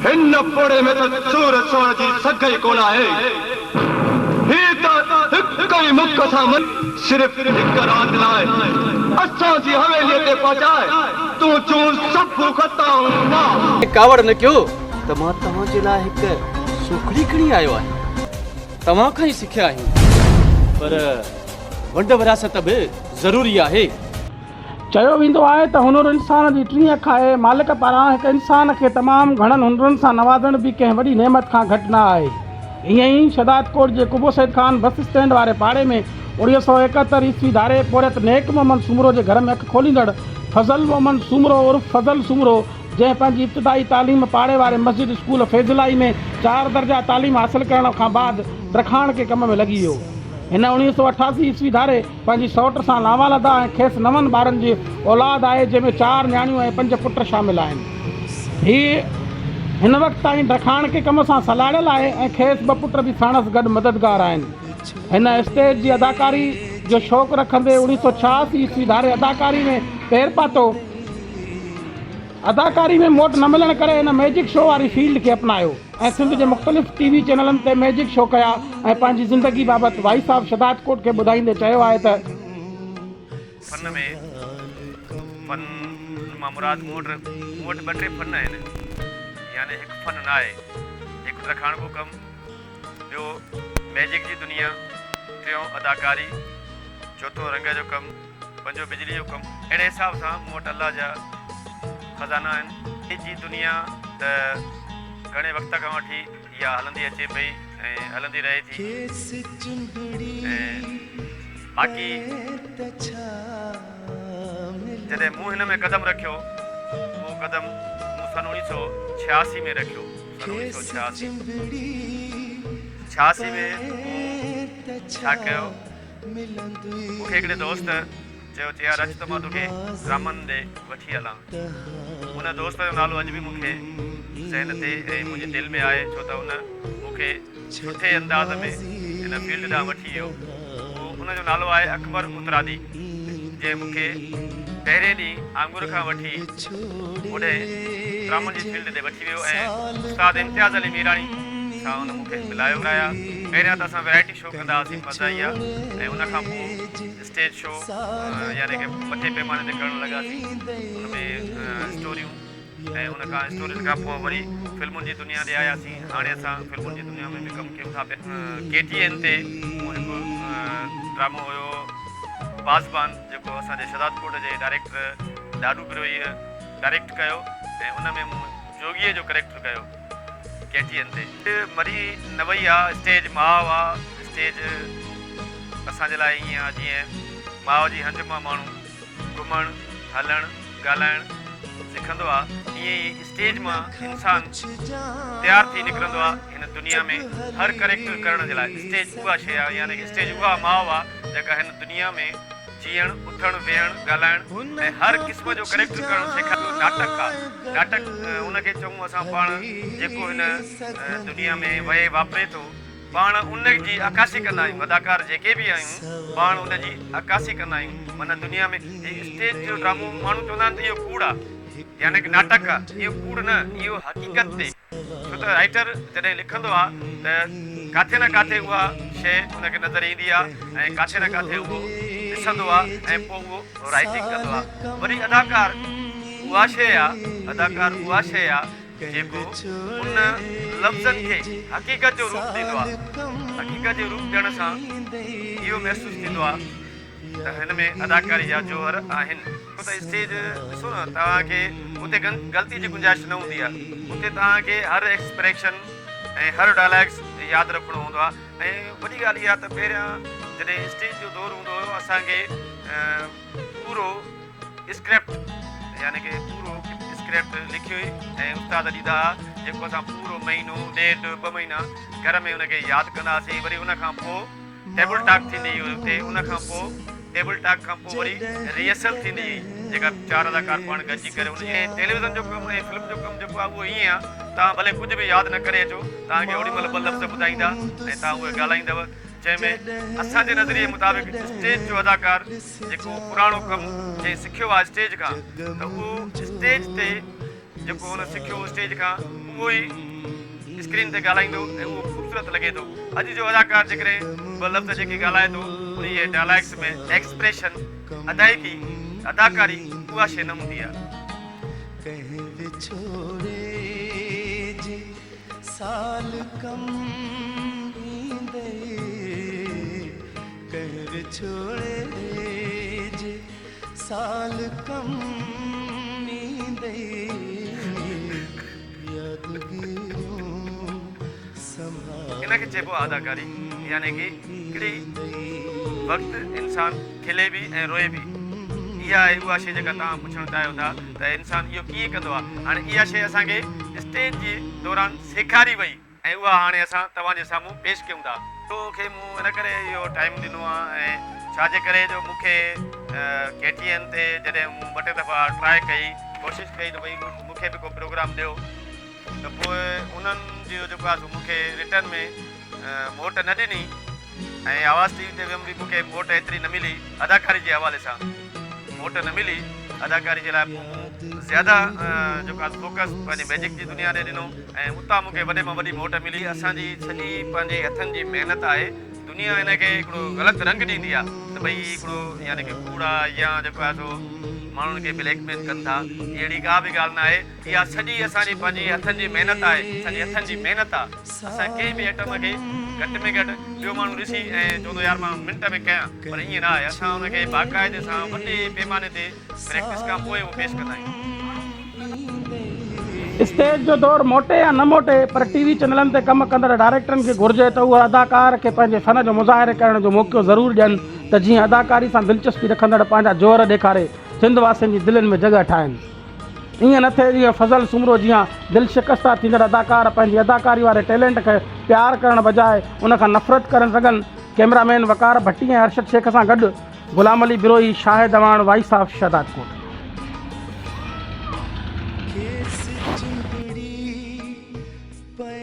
हिन पोड़े में तो सूर सोण जी सगाई कोन आहे। ही तो हिक ई मुख सां सिर्फ हिक रात लाइ असां जी हवेली ते पहुचाए तूं चूं सब खताऊं ना कावड़ न कयो त मां तव्हां जे लाइ हिक सुखड़ी खणी आयो आहियां। तव्हां खां ई सिखिया आहियूं, पर वंड विरासत बि ज़रूरी आहे। चयो वेंदो आहे त हुनुर इंसान जी टीह अख आहे। मालिक पारां हिक इंसान खे तमामु घणनि हुनरनि सां नवाज़ण बि कंहिं वॾी नेमत खां घटि न आहे। ईअं ई शदात कोट जे कुबो सैद खान बस स्टैंड वारे पाड़े में 1971 ईस्वी धारे पोरित नेक मोहम्मद सूमरो जे घर में अखि खोलींदड़ फज़ल मोहम्मद सूमरो उर्फ़ फज़ल सूमरो, जंहिं पंहिंजी इब्तिदाई तालीम पाड़े वारे मस्जिद स्कूल फैज़लाई में 4 दर्जा तालीम हासिल करण खां बाद तरखाण के कम में लॻी वियो। हिन 1988 ईस्वी धारे पंहिंजी सौट सां लावालदा ऐं खेसि 9 ॿारनि जी औलाद आहे, जंहिंमें 4 न्याणियूं ऐं 5 पुट शामिल आहिनि। हीअ हिन वक़्तु ताईं ॾखाण के कम सां सलाड़ियल आहे ऐं खेसि 2 पुट बि साणसि गॾु मददगार आहिनि। हिन स्टेज जी अदाकारी जो शौक़ु रखंदे 1986 ईस्वी धारे अदाकारी में पैर पातो। अदाकारी में मोट न मिलण करे हिन मैजिक शो वारी फील्ड खे अपनायो ऐं सिंध जे मुख़्तलिफ़ टीवी चैनलनि ते मैजिक शो कया ऐं पंहिंजी ज़िंदगी बाबति भाई साहब शदात कोट खे ॿुधाईंदे चयो आहे त फन में फन मां मुराद मूं वटि 2-3 फन आहिनि, यानी हिकु फन न आहे। हिकु तरखाण जो कमु, ॿियो मैजिक जी दुनिया, टियों अदाकारी, चौथों रंग जो कमु, 5 बिजली जो कमु। अहिड़े हिसाब सां मूं वटि अल्लाह जा खज़ाना आहिनि। जी दुनिया त घणे वक़्त खां वठी इहा हलंदी अचे पई ऐं हलंदी रहे थी। ऐं बाक़ी जॾहिं मूं हिन में कदम रखियो, उहो कदम मूं सन 1986 में रखियो। 1986 में छा कयो, मूंखे हिकिड़े दोस्त चयो यार अच त मां तोखे रामन ॾे वठी हलां। उन दोस्त जो नालो अॼु बि मूंखे ज़हन ते ऐं मुंहिंजे दिलि में आहे, छो त उन मूंखे सुठे अंदाज़ में हिन फील्ड ॾांहुं वठी वियो। उनजो नालो आहे अकबर उतरादी, जंहिं मूंखे पहिरें ॾींहुं आंगुर खां वठी होॾे ड्रामनि जी फील्ड ते वठी वियो ऐं उस्ताद इम्तियाज़ अली मीराणी सां उन मूंखे मिलायो रहिया। पहिरियां त असां वैराइटी शो कंदा हुआसीं मज़ाइया, ऐं उनखां पोइ स्टेज शो यानी कि वॾे पैमाने ते करणु लॻासीं। उनमें स्टोरियूं ऐं उनखां स्टोरियुनि खां पोइ वरी फिल्मुनि जी दुनिया ते आयासीं। हाणे असां फिल्मुनि जी दुनिया में बि कमु कयूं था पिया। KTN ते मूं हिकु ड्रामो हुयो बाज़बान, जेको असांजे शदात कोट जे डायरेक्टर ॾाढो बिरोईअ डायरेक्ट कयो ऐं उन में मूं जोगीअ जो करेक्टर कयो KTN ते। मरी न वई आहे स्टेज, माउ आहे स्टेज असांजे लाइ ईअं आहे जीअं माउ जी हंज मां माण्हू घुमणु हलणु ॻाल्हाइणु सिखंदो आहे, ईअं ई स्टेज मां इंसान तयारु थी निकिरंदो आहे हिन दुनिया में हर करेक्टर करण जे लाइ। स्टेज उहा शइ आहे, यानी कि स्टेज उहा माउ आहे जेका हिन दुनिया में जीअणु उथणु वेहणु ॻाल्हाइणु ऐं हर क़िस्म जो करेक्टर करणु सेखारियो। नाटक आहे, नाटक उनखे चऊं असां पाण जेको हिन दुनिया में वहे वापरे थो, पाण उन जी अकासी कंदा आहियूं। अदाकार जेके बि आहियूं पाण उन जी अकासी कंदा आहियूं। माना दुनिया में स्टेज जो ड्रामो माण्हू चवंदा आहिनि त इहो कूड़ आहे, यानी कि नाटक आहे। इहो कूड़ न, इहो हक़ीक़त ते, छो त राइटर जॾहिं लिखंदो आहे त किथे न किथे उहा शइ उनखे नज़र ईंदी आहे ऐं किथे न किथे उहो ॾिसंदो आहे ऐं पोइ उहो राइटिंग कंदो आहे। वरी अदाकार उहा शइ आहे, अदाकार उहा शइ आहे जेको उन लफ़्ज़नि खे हक़ीक़त जो रूप ॾींदो आहे। हक़ीक़त जो रूप ॾियण सां इहो महसूसु थींदो आहे त हिन में अदाकारी जा जोहर आहिनि। छो त स्टेज ॾिसो न, तव्हांखे उते ग़लती जी गुंजाइश न हूंदी आहे। उते तव्हांखे हर एक्सप्रेशन ऐं हर डायलॉग्स यादि रखिणो हूंदो आहे। ऐं वॾी ॻाल्हि इहा त पहिरियां जॾहिं स्टेज जो दौरु हूंदो हुयो, असांखे पूरो स्क्रिप्ट यानी कि पूरो स्क्रिप्ट लिखी हुई ऐं उस्ताद ॾींदा हुआ, जेको असां पूरो महीनो 1.5-2 महीना घर में उनखे यादि कंदा हुआसीं। वरी उनखां पोइ टेबल टॉक थींदी हुई हुते, उनखां पोइ टेबल टॉक खां पोइ वरी रिहर्सल थींदी हुई, जेका 4 अदाकार पाण गॾिजी करे। उन टेलीविज़न जो कमु ऐं फिल्म जो कमु जेको आहे उहो ईअं आहे, तव्हां भले कुझु बि यादि न करे अचो, तव्हांखे ओॾी महिल 2 लफ़्ज़ ॿुधाईंदा ऐं तव्हां उहे ॻाल्हाईंदव, जंहिंमें असांजे नज़रिए मुताबिक़ स्टेज जो अदाकार जेको पुराणो कमु जंहिं सिखियो आहे स्टेज खां, त उहो स्टेज ते जेको हुन सिखियो स्टेज खां उहो ई स्क्रीन ते ॻाल्हाईंदो ऐं उहो ख़ूबसूरत लॻे थो। अॼु जो अदाकार जेकॾहिं ॿ लफ़्ज़ जेके ॻाल्हाए थो उन जे डायलॉग्स में एक्सप्रेशन अदायगी अदाकारी उहा शइ न हूंदी आहे। कहीं विछोड़े जे साल कम ईंदे, कहीं विछोड़े जे साल कम ईंदे, यादगिरियूं संभाल इनखे चइबो आहे अदाकारी, यानी कि हिकिड़ी वक़्तु इंसान खिले बि ऐं रोए बि। इहा आहे उहा शइ जेका तव्हां पुछणु चाहियो था त इंसान इहो कीअं कंदो आहे। हाणे इहा शइ असांखे स्टेज जे दौरान सेखारी वई ऐं उहा हाणे असां तव्हांजे साम्हूं पेश कयूं था। तोखे मूं इन करे इहो टाइम ॾिनो आहे ऐं छाजे करे जो मूंखे KTN ते जॾहिं मूं ॿ टे दफ़ा ट्राई कई, कोशिशि कई त भई मूंखे बि को प्रोग्राम ॾियो, त पोइ उन्हनि जो जेको आहे मूंखे रिटर्न में मोट न ॾिनी ऐं आवाज़ टीवी ते वियुमि बि मूंखे मोट एतिरी न मिली, अदाकारी जे हवाले सां मोट न मिली। अदाकारी जे लाइ पोइ मूं ज़्यादा जेको आहे फोकस पंहिंजे मैजिक जी दुनिया ॾे ॾिनो ऐं उतां मूंखे वॾे मां वॾी मोट मिली। असांजी सॼी पंहिंजे हथनि जी महिनत आहे। दुनिया हिनखे हिकिड़ो ग़लति रंग ॾींदी आहे त भई हिकिड़ो यानी कि कूड़ा या जेको आहे सो माण्हुनि खे ब्लैकमेल कनि था, अहिड़ी का बि ॻाल्हि न आहे। इहा सॼी असांजी पंहिंजी हथनि जी महिनत आहे, असांजी हथनि जी महिनत आहे। असां कंहिं बि आइटम खे घटि में घटि ॿियो माण्हू ॾिसी ऐं चवंदो यार मां मिंट में कयां, पर ईअं न आहे। असां हुनखे बाक़ाइदे सां वॾे पैमाने ते प्रैक्टिस खां पोइ उहो पेश कंदा आहियूं। स्टेज जो दौर मोटे या न मोटे, पर टीवी चैनलनि ते कमु कंदड़ डायरेक्टरनि खे घुरिजे त उहे अदाकार खे पंहिंजे फ़न जो मुज़ाहिरे करण जो मौक़ो ज़रूरु ॾियनि, त जीअं अदाकारी सां दिलचस्पी रखंदड़ पंहिंजा जोर ॾेखारे सिंध वासियुनि जी दिलनि में जॻह ठाहिनि। ईअं न थिए जीअं फज़ल सुमरो जीअं दिलि शिकस्ता थींदड़ अदाकार पंहिंजी अदाकारी वारे टैलेंट खे प्यार करण बजाए उनखां नफ़रत करणु लॻनि। कैमरामैन वकार भट्टी ऐं अरशद शेख सां गॾु गुलाम अली बिरोही, शाहिद अवान, वाइस ऑफ शहदादकोट। केस चिंबड़ी पे